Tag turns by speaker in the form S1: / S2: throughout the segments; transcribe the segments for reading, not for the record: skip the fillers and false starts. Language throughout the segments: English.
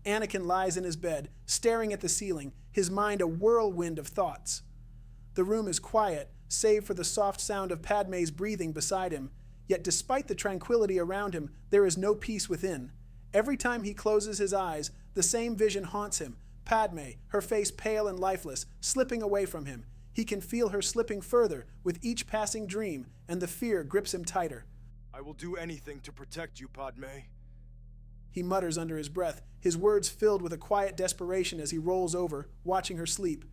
S1: Anakin lies in his bed, staring at the ceiling, his mind a whirlwind of thoughts. The room is quiet, save for the soft sound of Padmé's breathing beside him. Yet despite the tranquility around him, there is no peace within. Every time he closes his eyes, the same vision haunts him. Padmé, her face pale and lifeless, slipping away from him. He can feel her slipping further with each passing dream, and the fear grips him tighter.
S2: I will do anything to protect you, Padmé.
S1: He mutters under his breath, his words filled with a quiet desperation as he rolls over, watching her sleep.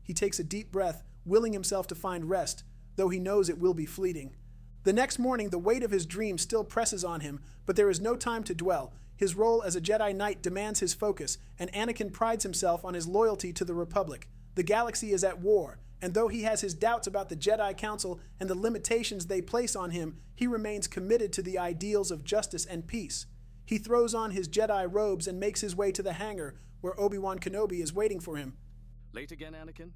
S1: He takes a deep breath, willing himself to find rest, though he knows it will be fleeting. The next morning, the weight of his dream still presses on him, but there is no time to dwell. His role as a Jedi Knight demands his focus, and Anakin prides himself on his loyalty to the Republic. The galaxy is at war, and though he has his doubts about the Jedi Council and the limitations they place on him, he remains committed to the ideals of justice and peace. He throws on his Jedi robes and makes his way to the hangar, where Obi-Wan Kenobi is waiting for him.
S3: Late again, Anakin?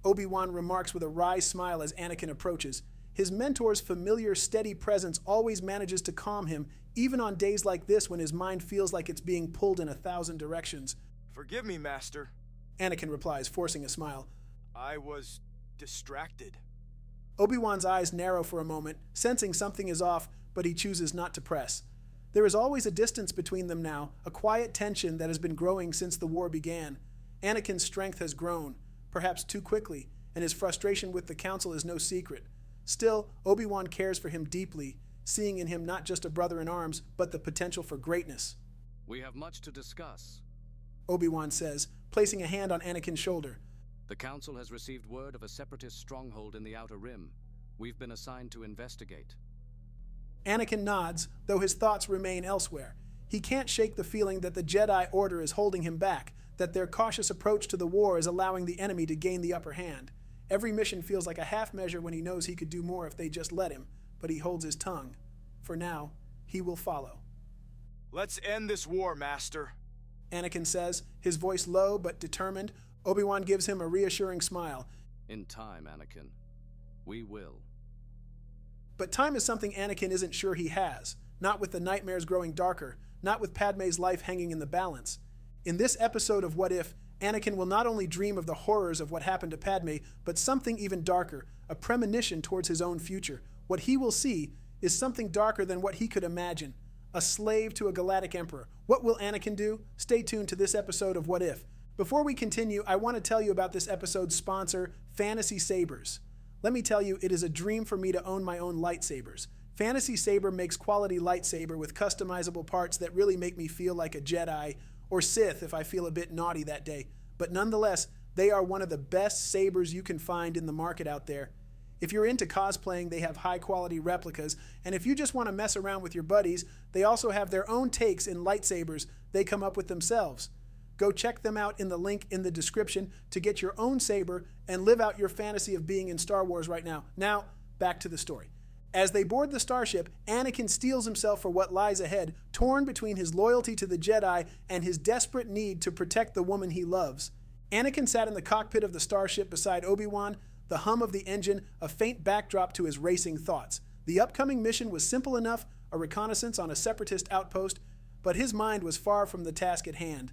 S1: Obi-Wan remarks with a wry smile as Anakin approaches. His mentor's familiar, steady presence always manages to calm him, even on days like this when his mind feels like it's being pulled in 1,000 directions.
S2: Forgive me, Master.
S1: Anakin replies, forcing a smile.
S2: I was distracted.
S1: Obi-Wan's eyes narrow for a moment, sensing something is off, but he chooses not to press. There is always a distance between them now, a quiet tension that has been growing since the war began. Anakin's strength has grown, perhaps too quickly, and his frustration with the Council is no secret. Still, Obi-Wan cares for him deeply, seeing in him not just a brother in arms, but the potential for greatness.
S3: We have much to discuss,
S1: Obi-Wan says, placing a hand on Anakin's shoulder.
S3: The Council has received word of a separatist stronghold in the Outer Rim. We've been assigned to investigate.
S1: Anakin nods, though his thoughts remain elsewhere. He can't shake the feeling that the Jedi Order is holding him back, that their cautious approach to the war is allowing the enemy to gain the upper hand. Every mission feels like a half measure when he knows he could do more if they just let him, but he holds his tongue. For now, he will follow.
S2: Let's end this war, Master,
S1: Anakin says, his voice low but determined. Obi-Wan gives him a reassuring smile.
S3: In time, Anakin. We will.
S1: But time is something Anakin isn't sure he has, not with the nightmares growing darker, not with Padmé's life hanging in the balance. In this episode of What If, Anakin will not only dream of the horrors of what happened to Padmé, but something even darker, a premonition towards his own future. What he will see is something darker than what he could imagine. A slave to a galactic emperor. What will Anakin do? Stay tuned to this episode of What If. Before we continue, I want to tell you about this episode's sponsor, Fantasy Sabers. Let me tell you, it is a dream for me to own my own lightsabers. Fantasy Saber makes quality lightsaber with customizable parts that really make me feel like a Jedi, or Sith if I feel a bit naughty that day. But nonetheless, they are one of the best sabers you can find in the market out there. If you're into cosplaying, they have high-quality replicas, and if you just want to mess around with your buddies, they also have their own takes in lightsabers they come up with themselves. Go check them out in the link in the description to get your own saber and live out your fantasy of being in Star Wars right now. Now, back to the story. As they board the starship, Anakin steels himself for what lies ahead, torn between his loyalty to the Jedi and his desperate need to protect the woman he loves. Anakin sat in the cockpit of the starship beside Obi-Wan, the hum of the engine a faint backdrop to his racing thoughts. The upcoming mission was simple enough, a reconnaissance on a separatist outpost, but his mind was far from the task at hand.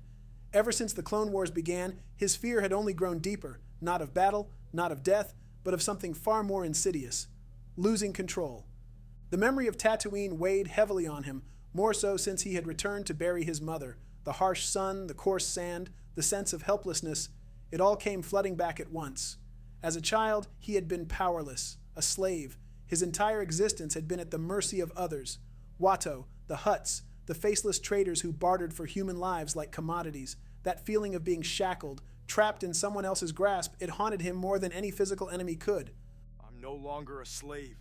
S1: Ever since the Clone Wars began, his fear had only grown deeper, not of battle, not of death, but of something far more insidious. Losing control. The memory of Tatooine weighed heavily on him, more so since he had returned to bury his mother. The harsh sun, the coarse sand, the sense of helplessness, it all came flooding back at once. As a child, he had been powerless, a slave. His entire existence had been at the mercy of others. Watto, the Hutts, the faceless traders who bartered for human lives like commodities. That feeling of being shackled, trapped in someone else's grasp, it haunted him more than any physical enemy could.
S2: I'm no longer a slave,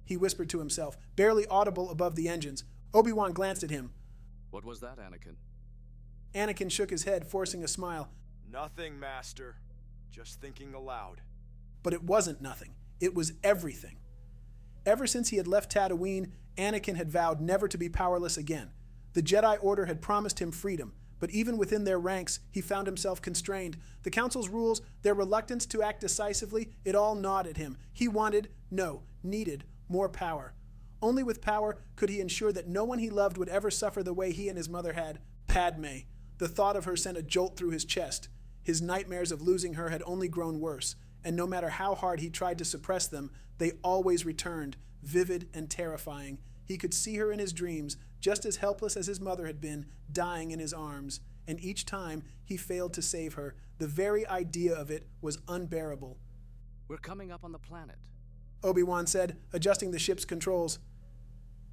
S1: he whispered to himself, barely audible above the engines. Obi-Wan glanced at him.
S3: What was that, Anakin?
S1: Anakin shook his head, forcing a smile.
S2: Nothing, Master. Just thinking aloud.
S1: But it wasn't nothing. It was everything. Ever since he had left Tatooine, Anakin had vowed never to be powerless again. The Jedi Order had promised him freedom, but even within their ranks, he found himself constrained. The Council's rules, their reluctance to act decisively, it all gnawed at him. He wanted, no, needed, more power. Only with power could he ensure that no one he loved would ever suffer the way he and his mother had. Padmé. The thought of her sent a jolt through his chest. His nightmares of losing her had only grown worse, and no matter how hard he tried to suppress them, they always returned, vivid and terrifying. He could see her in his dreams, just as helpless as his mother had been, dying in his arms. And each time he failed to save her, the very idea of it was unbearable.
S3: We're coming up on the planet,
S1: Obi-Wan said, adjusting the ship's controls.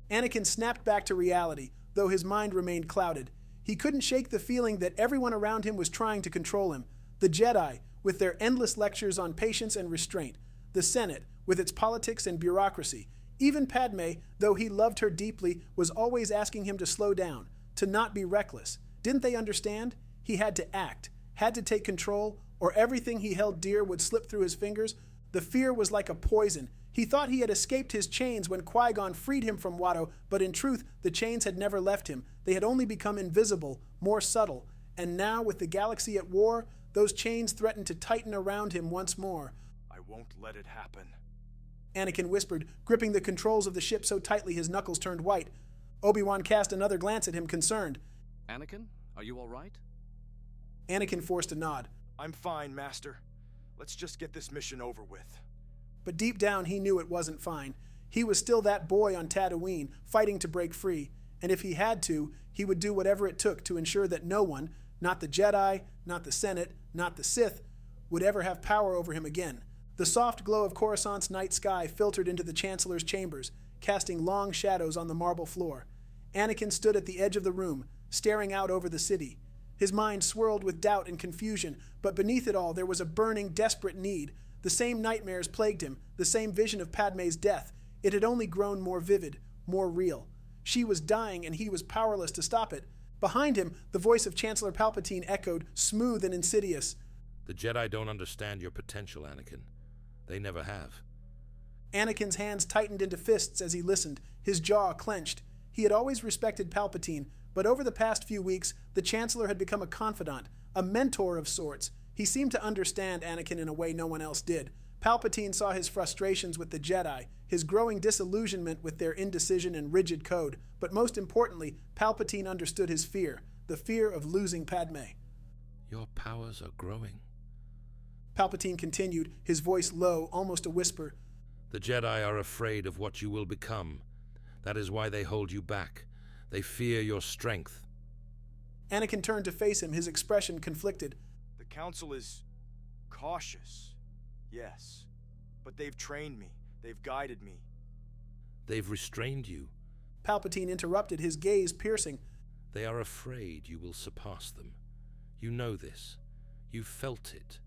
S1: Anakin snapped back to reality, though his mind remained clouded. He couldn't shake the feeling that everyone around him was trying to control him. The Jedi, with their endless lectures on patience and restraint. The Senate, with its politics and bureaucracy. Even Padmé, though he loved her deeply, was always asking him to slow down, to not be reckless. Didn't they understand? He had to act, had to take control, or everything he held dear would slip through his fingers. The fear was like a poison. He thought he had escaped his chains when Qui-Gon freed him from Watto, but in truth, the chains had never left him. They had only become invisible, more subtle. And now, with the galaxy at war, those chains threatened to tighten around him once more.
S2: I won't let it happen,
S1: Anakin whispered, gripping the controls of the ship so tightly his knuckles turned white. Obi-Wan cast another glance at him, concerned.
S3: Anakin, are you all right?
S1: Anakin forced a nod.
S2: I'm fine, Master. Let's just get this mission over with.
S1: But deep down, he knew it wasn't fine. He was still that boy on Tatooine, fighting to break free. And if he had to, he would do whatever it took to ensure that no one, not the Jedi, not the Senate, not the Sith, would ever have power over him again. The soft glow of Coruscant's night sky filtered into the Chancellor's chambers, casting long shadows on the marble floor. Anakin stood at the edge of the room, staring out over the city. His mind swirled with doubt and confusion, but beneath it all there was a burning, desperate need. The same nightmares plagued him, the same vision of Padmé's death. It had only grown more vivid, more real. She was dying and he was powerless to stop it. Behind him, the voice of Chancellor Palpatine echoed, smooth and insidious.
S4: The Jedi don't understand your potential, Anakin. They never have.
S1: Anakin's hands tightened into fists as he listened, his jaw clenched. He had always respected Palpatine, but over the past few weeks, the Chancellor had become a confidant, a mentor of sorts. He seemed to understand Anakin in a way no one else did. Palpatine saw his frustrations with the Jedi, his growing disillusionment with their indecision and rigid code, but most importantly, Palpatine understood his fear, the fear of losing Padmé.
S4: Your powers are growing.
S1: Palpatine continued, his voice low, almost a whisper.
S4: The Jedi are afraid of what you will become. That is why they hold you back. They fear your strength.
S1: Anakin turned to face him, his expression conflicted.
S2: The Council is cautious, yes. But they've trained me. They've guided me.
S4: They've restrained you.
S1: Palpatine interrupted, his gaze piercing.
S4: They are afraid you will surpass them. You know this. You felt it.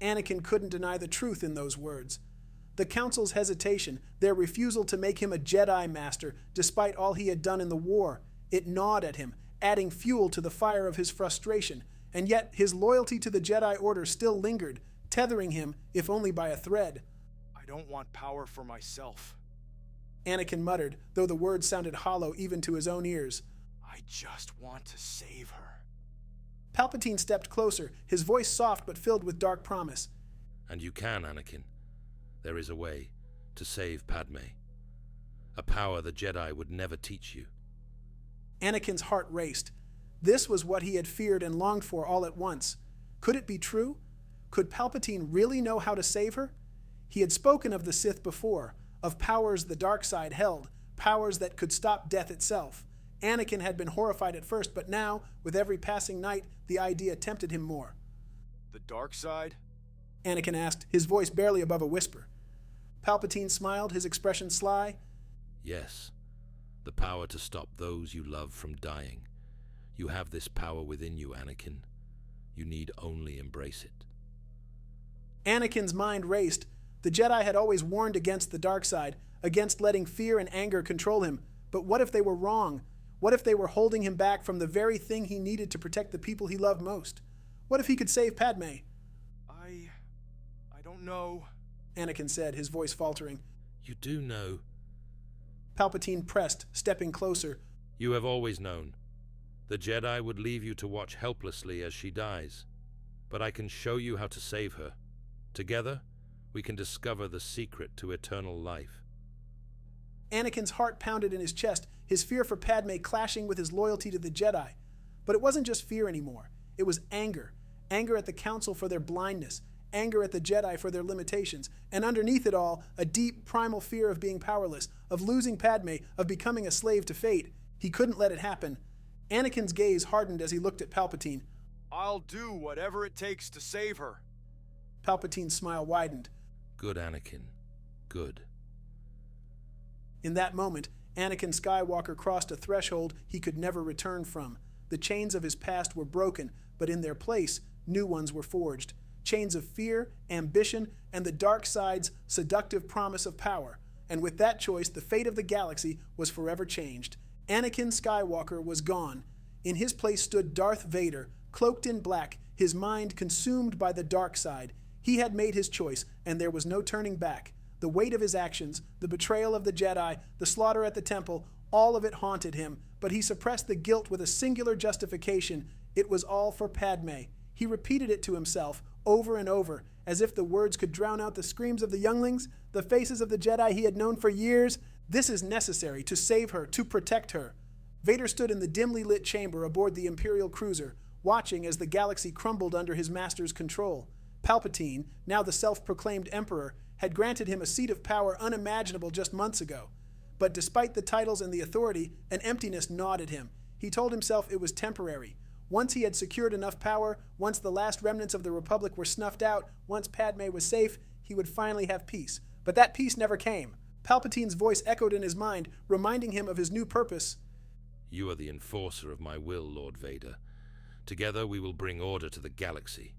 S1: Anakin couldn't deny the truth in those words. The Council's hesitation, their refusal to make him a Jedi Master, despite all he had done in the war, it gnawed at him, adding fuel to the fire of his frustration. And yet his loyalty to the Jedi Order still lingered, tethering him, if only by a thread.
S2: I don't want power for myself,
S1: Anakin muttered, though the words sounded hollow even to his own ears.
S2: I just want to save her.
S1: Palpatine stepped closer, his voice soft but filled with dark promise.
S4: And you can, Anakin. There is a way to save Padmé. A power the Jedi would never teach you.
S1: Anakin's heart raced. This was what he had feared and longed for all at once. Could it be true? Could Palpatine really know how to save her? He had spoken of the Sith before, of powers the dark side held, powers that could stop death itself. Anakin had been horrified at first, but now, with every passing night, the idea tempted him more.
S2: The dark side?
S1: Anakin asked, his voice barely above a whisper. Palpatine smiled, his expression sly.
S4: Yes, the power to stop those you love from dying. You have this power within you, Anakin. You need only embrace it.
S1: Anakin's mind raced. The Jedi had always warned against the dark side, against letting fear and anger control him. But what if they were wrong? What if they were holding him back from the very thing he needed to protect the people he loved most? What if he could save Padmé?
S2: I don't know,
S1: Anakin said, his voice faltering.
S4: You do know.
S1: Palpatine pressed, stepping closer.
S4: You have always known. The Jedi would leave you to watch helplessly as she dies. But I can show you how to save her. Together, we can discover the secret to eternal life.
S1: Anakin's heart pounded in his chest, his fear for Padmé clashing with his loyalty to the Jedi. But it wasn't just fear anymore. It was anger. Anger at the Council for their blindness, anger at the Jedi for their limitations, and underneath it all, a deep, primal fear of being powerless, of losing Padmé, of becoming a slave to fate. He couldn't let it happen. Anakin's gaze hardened as he looked at Palpatine.
S2: I'll do whatever it takes to save her.
S1: Palpatine's smile widened.
S4: Good, Anakin. Good.
S1: In that moment, Anakin Skywalker crossed a threshold he could never return from. The chains of his past were broken, but in their place, new ones were forged. Chains of fear, ambition, and the dark side's seductive promise of power. And with that choice, the fate of the galaxy was forever changed. Anakin Skywalker was gone. In his place stood Darth Vader, cloaked in black, his mind consumed by the dark side. He had made his choice, and there was no turning back. The weight of his actions, the betrayal of the Jedi, the slaughter at the temple, all of it haunted him, but he suppressed the guilt with a singular justification. It was all for Padmé. He repeated it to himself, over and over, as if the words could drown out the screams of the younglings, the faces of the Jedi he had known for years. This is necessary to save her, to protect her. Vader stood in the dimly lit chamber aboard the Imperial cruiser, watching as the galaxy crumbled under his master's control. Palpatine, now the self-proclaimed Emperor, had granted him a seat of power unimaginable just months ago. But despite the titles and the authority, an emptiness gnawed at him. He told himself it was temporary. Once he had secured enough power, once the last remnants of the Republic were snuffed out, once Padmé was safe, he would finally have peace. But that peace never came. Palpatine's voice echoed in his mind, reminding him of his new purpose.
S4: You are the enforcer of my will, Lord Vader. Together we will bring order to the galaxy.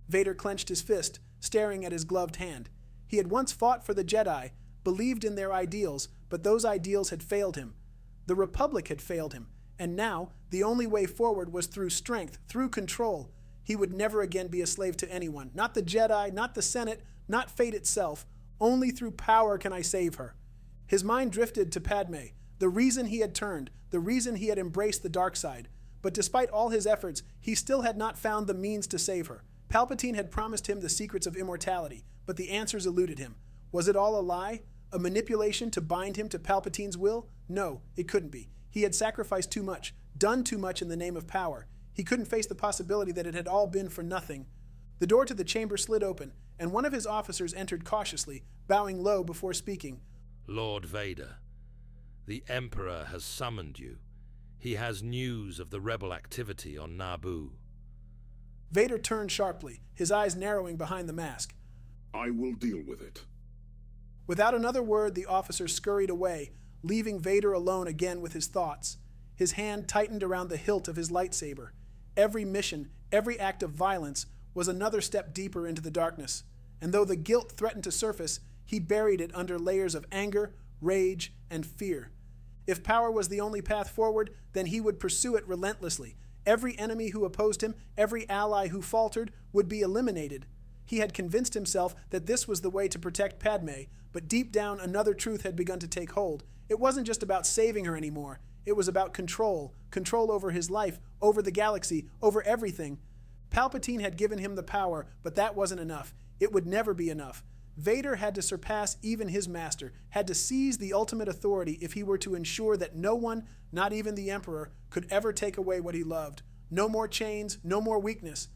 S1: Vader clenched his fist, staring at his gloved hand. He had once fought for the Jedi, believed in their ideals, but those ideals had failed him. The Republic had failed him, and now the only way forward was through strength, through control. He would never again be a slave to anyone, not the Jedi, not the Senate, not fate itself. Only through power can I save her. His mind drifted to Padmé, the reason he had turned, the reason he had embraced the dark side. But despite all his efforts, he still had not found the means to save her. Palpatine had promised him the secrets of immortality, but the answers eluded him. Was it all a lie? A manipulation to bind him to Palpatine's will? No, it couldn't be. He had sacrificed too much, done too much in the name of power. He couldn't face the possibility that it had all been for nothing. The door to the chamber slid open, and one of his officers entered cautiously, bowing low before speaking.
S4: Lord Vader, the Emperor has summoned you. He has news of the rebel activity on Naboo.
S1: Vader turned sharply, his eyes narrowing behind the mask.
S5: I will deal with it.
S1: Without another word, the officer scurried away, leaving Vader alone again with his thoughts. His hand tightened around the hilt of his lightsaber. Every mission, every act of violence was another step deeper into the darkness. And though the guilt threatened to surface, he buried it under layers of anger, rage, and fear. If power was the only path forward, then he would pursue it relentlessly. Every enemy who opposed him, every ally who faltered, would be eliminated. He had convinced himself that this was the way to protect Padmé, but deep down another truth had begun to take hold. It wasn't just about saving her anymore. It was about control over his life, over the galaxy, over everything. Palpatine had given him the power, but that wasn't enough. It would never be enough. Vader had to surpass even his master, had to seize the ultimate authority if he were to ensure that no one, not even the Emperor, could ever take away what he loved. No more chains, no more weakness.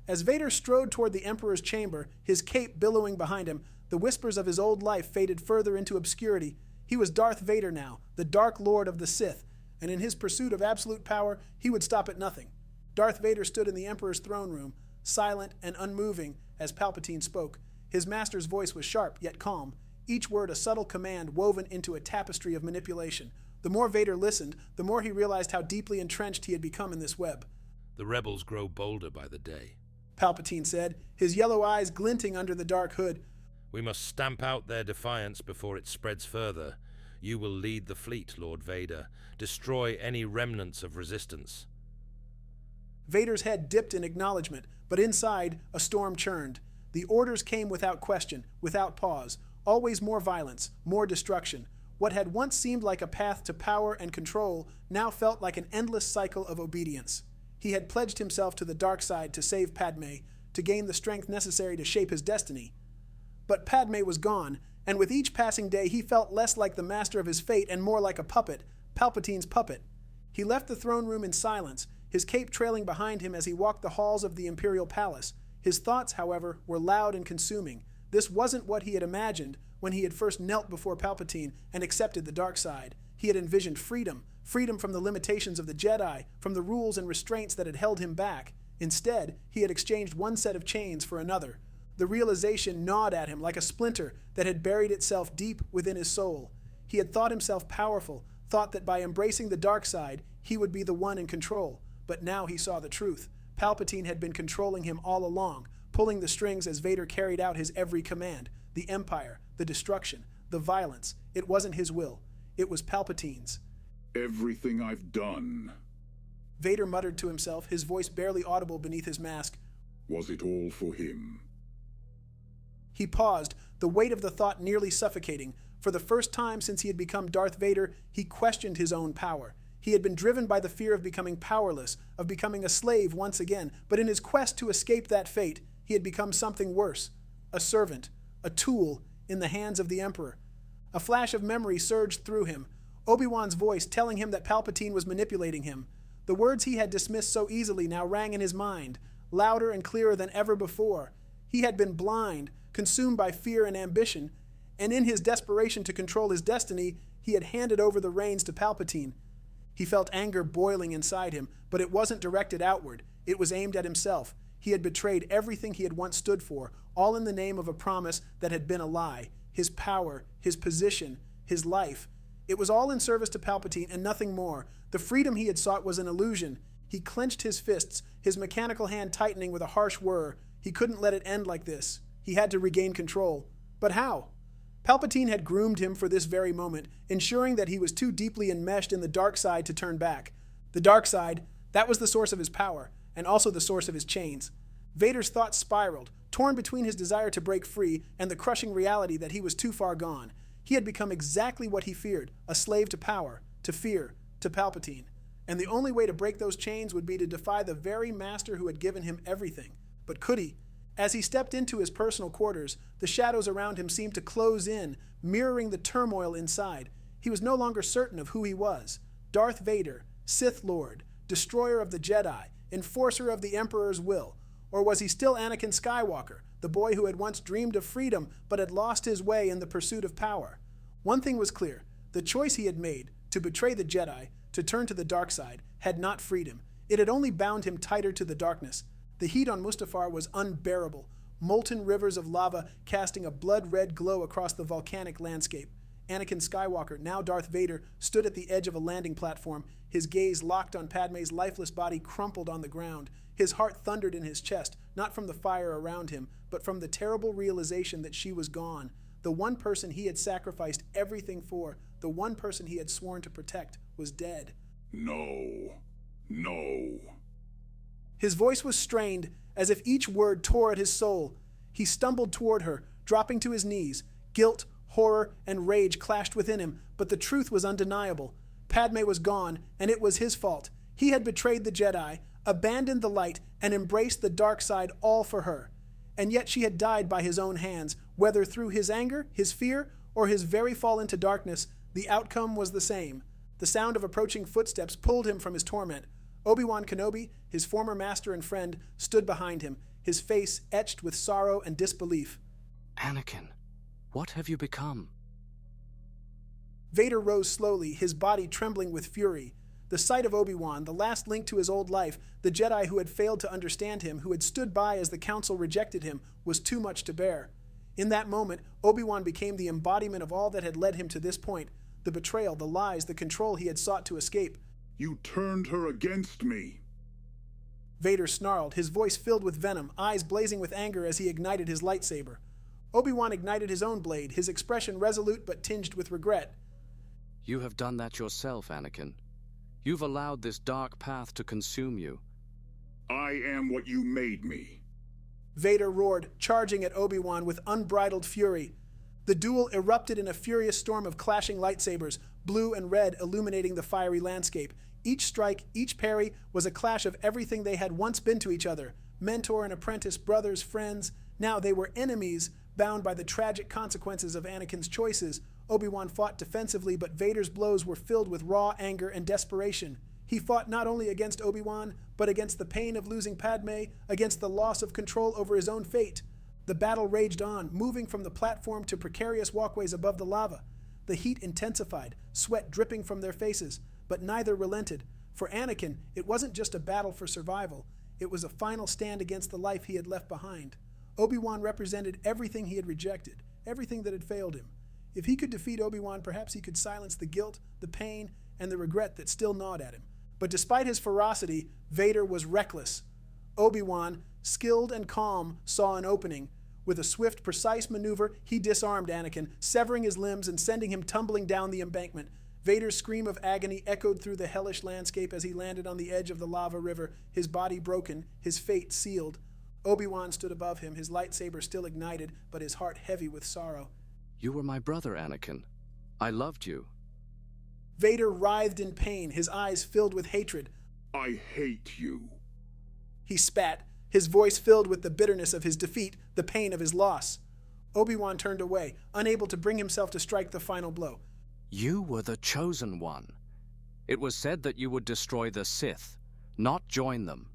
S1: As Vader strode toward the Emperor's chamber, his cape billowing behind him, the whispers of his old life faded further into obscurity. He was Darth Vader now, the Dark Lord of the Sith, and in his pursuit of absolute power, he would stop at nothing. Darth Vader stood in the Emperor's throne room, silent and unmoving as Palpatine spoke. His master's voice was sharp yet calm, each word a subtle command woven into a tapestry of manipulation. The more Vader listened, the more he realized how deeply entrenched he had become in this web.
S4: The rebels grow bolder by the day,
S1: Palpatine said, his yellow eyes glinting under the dark hood.
S4: We must stamp out their defiance before it spreads further. You will lead the fleet, Lord Vader. Destroy any remnants of resistance.
S1: Vader's head dipped in acknowledgement, but inside, a storm churned. The orders came without question, without pause. Always more violence, more destruction. What had once seemed like a path to power and control now felt like an endless cycle of obedience. He had pledged himself to the dark side to save Padmé, to gain the strength necessary to shape his destiny. But Padmé was gone, and with each passing day he felt less like the master of his fate and more like a puppet, Palpatine's puppet. He left the throne room in silence, his cape trailing behind him as he walked the halls of the Imperial Palace. His thoughts, however, were loud and consuming. This wasn't what he had imagined when he had first knelt before Palpatine and accepted the dark side. He had envisioned freedom, freedom from the limitations of the Jedi, from the rules and restraints that had held him back. Instead, he had exchanged one set of chains for another. The realization gnawed at him like a splinter that had buried itself deep within his soul. He had thought himself powerful, thought that by embracing the dark side, he would be the one in control. But now he saw the truth. Palpatine had been controlling him all along, pulling the strings as Vader carried out his every command. The Empire, the destruction, the violence. It wasn't his will. It was Palpatine's.
S5: Everything I've done.
S1: Vader muttered to himself, his voice barely audible beneath his mask.
S5: Was it all for him?
S1: He paused, the weight of the thought nearly suffocating. For the first time since he had become Darth Vader, he questioned his own power. He had been driven by the fear of becoming powerless, of becoming a slave once again, but in his quest to escape that fate, he had become something worse, a servant, a tool in the hands of the Emperor. A flash of memory surged through him, Obi-Wan's voice telling him that Palpatine was manipulating him. The words he had dismissed so easily now rang in his mind, louder and clearer than ever before. He had been blind, consumed by fear and ambition, and in his desperation to control his destiny, he had handed over the reins to Palpatine. He felt anger boiling inside him, but it wasn't directed outward. It was aimed at himself. He had betrayed everything he had once stood for, all in the name of a promise that had been a lie. His power, his position, his life. It was all in service to Palpatine and nothing more. The freedom he had sought was an illusion. He clenched his fists, his mechanical hand tightening with a harsh whir. He couldn't let it end like this. He had to regain control. But how? Palpatine had groomed him for this very moment, ensuring that he was too deeply enmeshed in the dark side to turn back. The dark side, that was the source of his power, and also the source of his chains. Vader's thoughts spiraled, torn between his desire to break free and the crushing reality that he was too far gone. He had become exactly what he feared, a slave to power, to fear, to Palpatine. And the only way to break those chains would be to defy the very master who had given him everything. But could he? As he stepped into his personal quarters, the shadows around him seemed to close in, mirroring the turmoil inside. He was no longer certain of who he was. Darth Vader, Sith Lord, destroyer of the Jedi, enforcer of the Emperor's will. Or was he still Anakin Skywalker, the boy who had once dreamed of freedom but had lost his way in the pursuit of power? One thing was clear. The choice he had made, to betray the Jedi, to turn to the dark side, had not freed him. It had only bound him tighter to the darkness. The heat on Mustafar was unbearable, molten rivers of lava casting a blood-red glow across the volcanic landscape. Anakin Skywalker, now Darth Vader, stood at the edge of a landing platform, his gaze locked on Padmé's lifeless body crumpled on the ground. His heart thundered in his chest, not from the fire around him, but from the terrible realization that she was gone. The one person he had sacrificed everything for, the one person he had sworn to protect, was dead.
S5: No. No.
S1: His voice was strained, as if each word tore at his soul. He stumbled toward her, dropping to his knees. Guilt, horror, and rage clashed within him, but the truth was undeniable. Padmé was gone, and it was his fault. He had betrayed the Jedi, abandoned the light, and embraced the dark side all for her. And yet she had died by his own hands, whether through his anger, his fear, or his very fall into darkness. The outcome was the same. The sound of approaching footsteps pulled him from his torment. Obi-Wan Kenobi, his former master and friend, stood behind him, his face etched with sorrow and disbelief.
S3: Anakin, what have you become?
S1: Vader rose slowly, his body trembling with fury. The sight of Obi-Wan, the last link to his old life, the Jedi who had failed to understand him, who had stood by as the Council rejected him, was too much to bear. In that moment, Obi-Wan became the embodiment of all that had led him to this point, the betrayal, the lies, the control he had sought to escape.
S5: You turned her against me.
S1: Vader snarled, his voice filled with venom, eyes blazing with anger as he ignited his lightsaber. Obi-Wan ignited his own blade, his expression resolute but tinged with regret.
S3: You have done that yourself, Anakin. You've allowed this dark path to consume you.
S5: I am what you made me.
S1: Vader roared, charging at Obi-Wan with unbridled fury. The duel erupted in a furious storm of clashing lightsabers, blue and red illuminating the fiery landscape. Each strike, each parry, was a clash of everything they had once been to each other. Mentor and apprentice, brothers, friends. Now they were enemies, bound by the tragic consequences of Anakin's choices. Obi-Wan fought defensively, but Vader's blows were filled with raw anger and desperation. He He fought not only against Obi-Wan, but against the pain of losing Padmé, against the loss of control over his own fate. The battle raged on, moving from the platform to precarious walkways above the lava. The heat intensified, sweat dripping from their faces, but neither relented. For Anakin, it wasn't just a battle for survival. It was a final stand against the life he had left behind. Obi-Wan represented everything he had rejected, everything that had failed him. If he could defeat Obi-Wan, perhaps he could silence the guilt, the pain, and the regret that still gnawed at him. But despite his ferocity, Vader was reckless. Obi-Wan, skilled and calm, saw an opening. With a swift, precise maneuver, he disarmed Anakin, severing his limbs and sending him tumbling down the embankment. Vader's scream of agony echoed through the hellish landscape as he landed on the edge of the lava river, his body broken, his fate sealed. Obi-Wan stood above him, his lightsaber still ignited, but his heart heavy with sorrow.
S3: You were my brother, Anakin. I loved you.
S1: Vader writhed in pain, his eyes filled with hatred.
S5: I hate you.
S1: He spat, his voice filled with the bitterness of his defeat, the pain of his loss. Obi-Wan turned away, unable to bring himself to strike the final blow.
S3: You were the chosen one. It was said that you would destroy the Sith, not join them.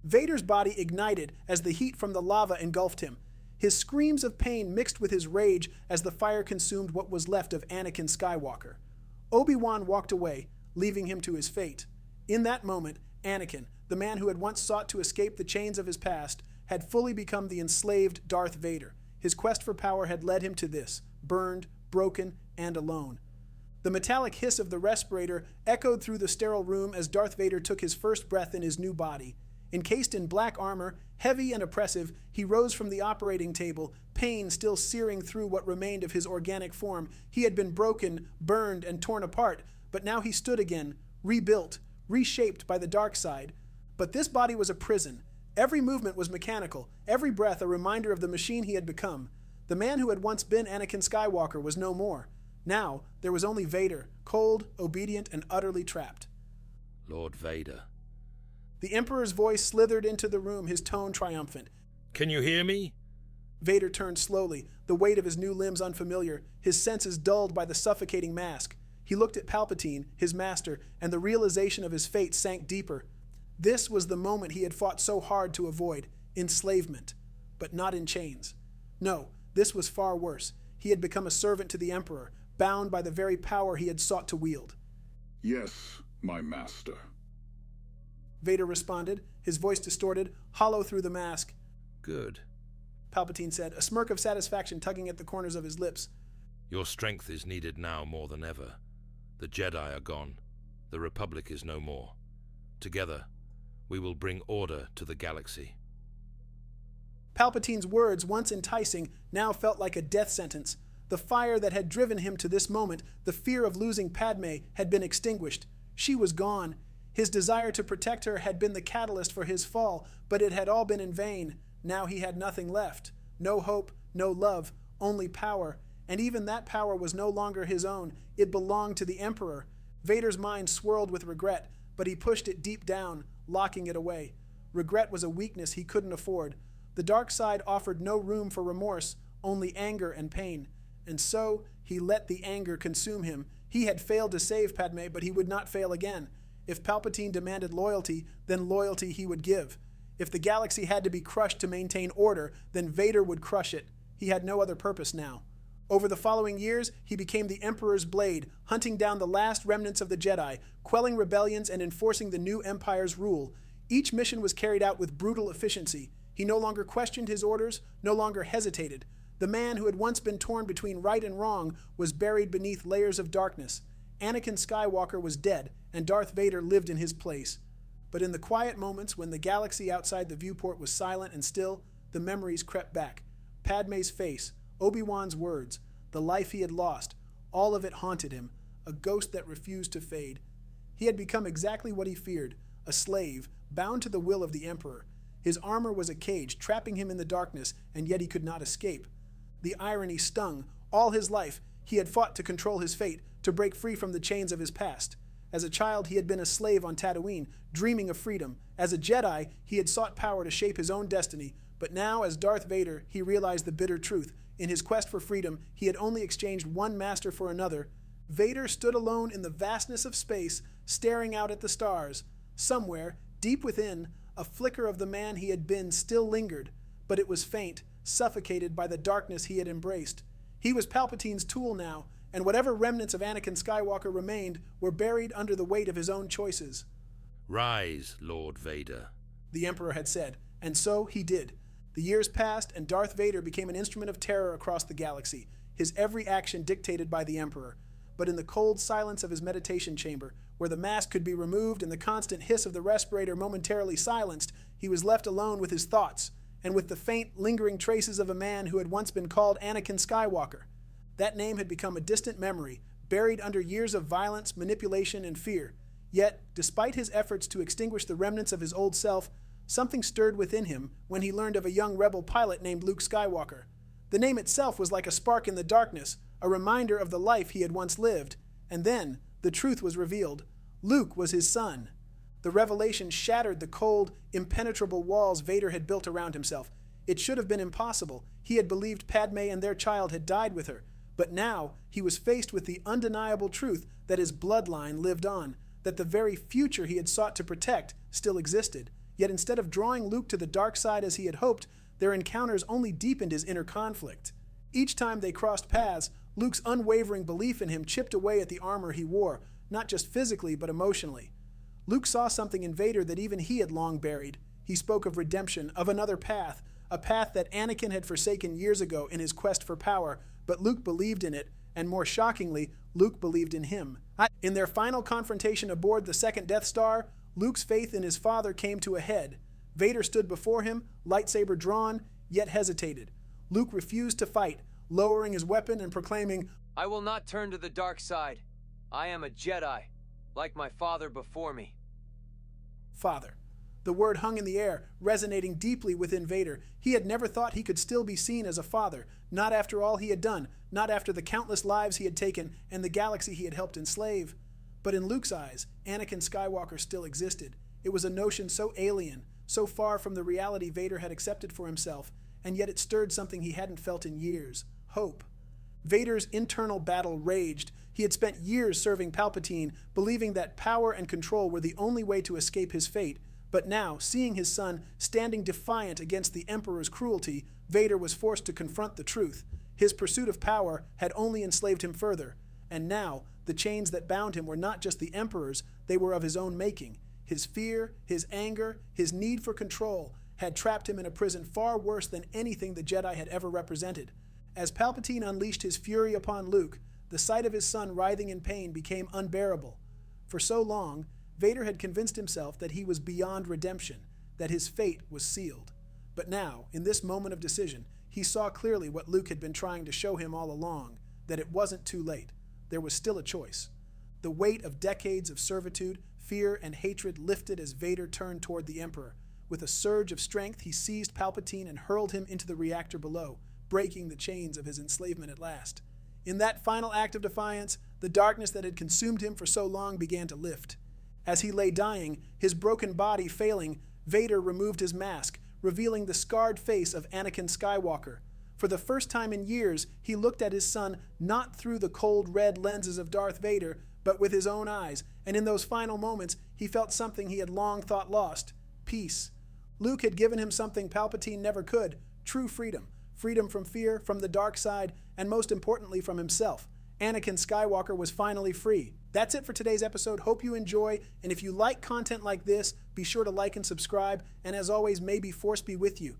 S1: Vader's body ignited as the heat from the lava engulfed him. His screams of pain mixed with his rage as the fire consumed what was left of Anakin Skywalker. Obi-Wan walked away, leaving him to his fate. In that moment, Anakin, the man who had once sought to escape the chains of his past, had fully become the enslaved Darth Vader. His quest for power had led him to this, burned, broken, and alone. The metallic hiss of the respirator echoed through the sterile room as Darth Vader took his first breath in his new body. Encased in black armor, heavy and oppressive, he rose from the operating table, pain still searing through what remained of his organic form. He had been broken, burned, and torn apart, but now he stood again, rebuilt, reshaped by the dark side. But this body was a prison. Every movement was mechanical, every breath a reminder of the machine he had become. The man who had once been Anakin Skywalker was no more. Now, there was only Vader, cold, obedient, and utterly trapped.
S4: Lord Vader.
S1: The Emperor's voice slithered into the room, his tone triumphant.
S4: Can you hear me?
S1: Vader turned slowly, the weight of his new limbs unfamiliar, his senses dulled by the suffocating mask. He looked at Palpatine, his master, and the realization of his fate sank deeper. This was the moment he had fought so hard to avoid, enslavement, but not in chains. No, this was far worse. He had become a servant to the Emperor, bound by the very power he had sought to wield.
S5: Yes, my master.
S1: Vader responded, his voice distorted, hollow through the mask.
S4: Good.
S1: Palpatine said, a smirk of satisfaction tugging at the corners of his lips.
S4: Your strength is needed now more than ever. The Jedi are gone. The Republic is no more. Together, we will bring order to the galaxy.
S1: Palpatine's words, once enticing, now felt like a death sentence. The fire that had driven him to this moment, the fear of losing Padmé, had been extinguished. She was gone. His desire to protect her had been the catalyst for his fall, but it had all been in vain. Now he had nothing left. No hope, no love, only power. And even that power was no longer his own. It belonged to the Emperor. Vader's mind swirled with regret, but he pushed it deep down, locking it away. Regret was a weakness he couldn't afford. The dark side offered no room for remorse, only anger and pain. And so he let the anger consume him. He had failed to save Padmé, but he would not fail again. If Palpatine demanded loyalty, then loyalty he would give. If the galaxy had to be crushed to maintain order, then Vader would crush it. He had no other purpose now. Over the following years, he became the Emperor's blade, hunting down the last remnants of the Jedi, quelling rebellions and enforcing the new Empire's rule. Each mission was carried out with brutal efficiency. He no longer questioned his orders, no longer hesitated. The man who had once been torn between right and wrong was buried beneath layers of darkness. Anakin Skywalker was dead, and Darth Vader lived in his place. But in the quiet moments when the galaxy outside the viewport was silent and still, the memories crept back. Padmé's face, Obi-Wan's words, the life he had lost, all of it haunted him, a ghost that refused to fade. He had become exactly what he feared, a slave, bound to the will of the Emperor. His armor was a cage, trapping him in the darkness, and yet he could not escape. The irony stung. All his life, he had fought to control his fate, to break free from the chains of his past. As a child, he had been a slave on Tatooine, dreaming of freedom. As a Jedi, he had sought power to shape his own destiny. But now, as Darth Vader, he realized the bitter truth. In his quest for freedom, he had only exchanged one master for another. Vader stood alone in the vastness of space, staring out at the stars. Somewhere, deep within, a flicker of the man he had been still lingered, but it was faint, suffocated by the darkness he had embraced. He was Palpatine's tool now, and whatever remnants of Anakin Skywalker remained were buried under the weight of his own choices.
S4: "Rise, Lord Vader,"
S1: the Emperor had said, and so he did. The years passed, and Darth Vader became an instrument of terror across the galaxy, his every action dictated by the Emperor. But in the cold silence of his meditation chamber, where the mask could be removed and the constant hiss of the respirator momentarily silenced, he was left alone with his thoughts, and with the faint, lingering traces of a man who had once been called Anakin Skywalker. That name had become a distant memory, buried under years of violence, manipulation, and fear. Yet, despite his efforts to extinguish the remnants of his old self, something stirred within him when he learned of a young rebel pilot named Luke Skywalker. The name itself was like a spark in the darkness, a reminder of the life he had once lived. And then, the truth was revealed. Luke was his son. The revelation shattered the cold, impenetrable walls Vader had built around himself. It should have been impossible. He had believed Padmé and their child had died with her. But now, he was faced with the undeniable truth that his bloodline lived on, that the very future he had sought to protect still existed. Yet instead of drawing Luke to the dark side as he had hoped, their encounters only deepened his inner conflict. Each time they crossed paths, Luke's unwavering belief in him chipped away at the armor he wore, not just physically but emotionally. Luke saw something in Vader that even he had long buried. He spoke of redemption, of another path, a path that Anakin had forsaken years ago in his quest for power, but Luke believed in it, and more shockingly, Luke believed in him. In their final confrontation aboard the second Death Star, Luke's faith in his father came to a head. Vader stood before him, lightsaber drawn, yet hesitated. Luke refused to fight, lowering his weapon and proclaiming,
S6: "I will not turn to the dark side. I am a Jedi, like my father before me."
S1: Father. The word hung in the air, resonating deeply within Vader. He had never thought he could still be seen as a father, not after all he had done, not after the countless lives he had taken and the galaxy he had helped enslave. But in Luke's eyes, Anakin Skywalker still existed. It was a notion so alien, so far from the reality Vader had accepted for himself, and yet it stirred something he hadn't felt in years: hope. Vader's internal battle raged. He had spent years serving Palpatine, believing that power and control were the only way to escape his fate. But now, seeing his son standing defiant against the Emperor's cruelty, Vader was forced to confront the truth. His pursuit of power had only enslaved him further. And now, the chains that bound him were not just the Emperor's, they were of his own making. His fear, his anger, his need for control had trapped him in a prison far worse than anything the Jedi had ever represented. As Palpatine unleashed his fury upon Luke, the sight of his son writhing in pain became unbearable. For so long, Vader had convinced himself that he was beyond redemption, that his fate was sealed. But now, in this moment of decision, he saw clearly what Luke had been trying to show him all along, that it wasn't too late. There was still a choice. The weight of decades of servitude, fear, and hatred lifted as Vader turned toward the Emperor. With a surge of strength, he seized Palpatine and hurled him into the reactor below, breaking the chains of his enslavement at last. In that final act of defiance, the darkness that had consumed him for so long began to lift. As he lay dying, his broken body failing, Vader removed his mask, revealing the scarred face of Anakin Skywalker. For the first time in years, he looked at his son not through the cold red lenses of Darth Vader, but with his own eyes, and in those final moments, he felt something he had long thought lost: peace. Luke had given him something Palpatine never could: true freedom. Freedom from fear, from the dark side, and most importantly from himself. Anakin Skywalker was finally free. That's it for today's episode. Hope you enjoy, and if you like content like this, be sure to like and subscribe, and as always, may the Force be with you.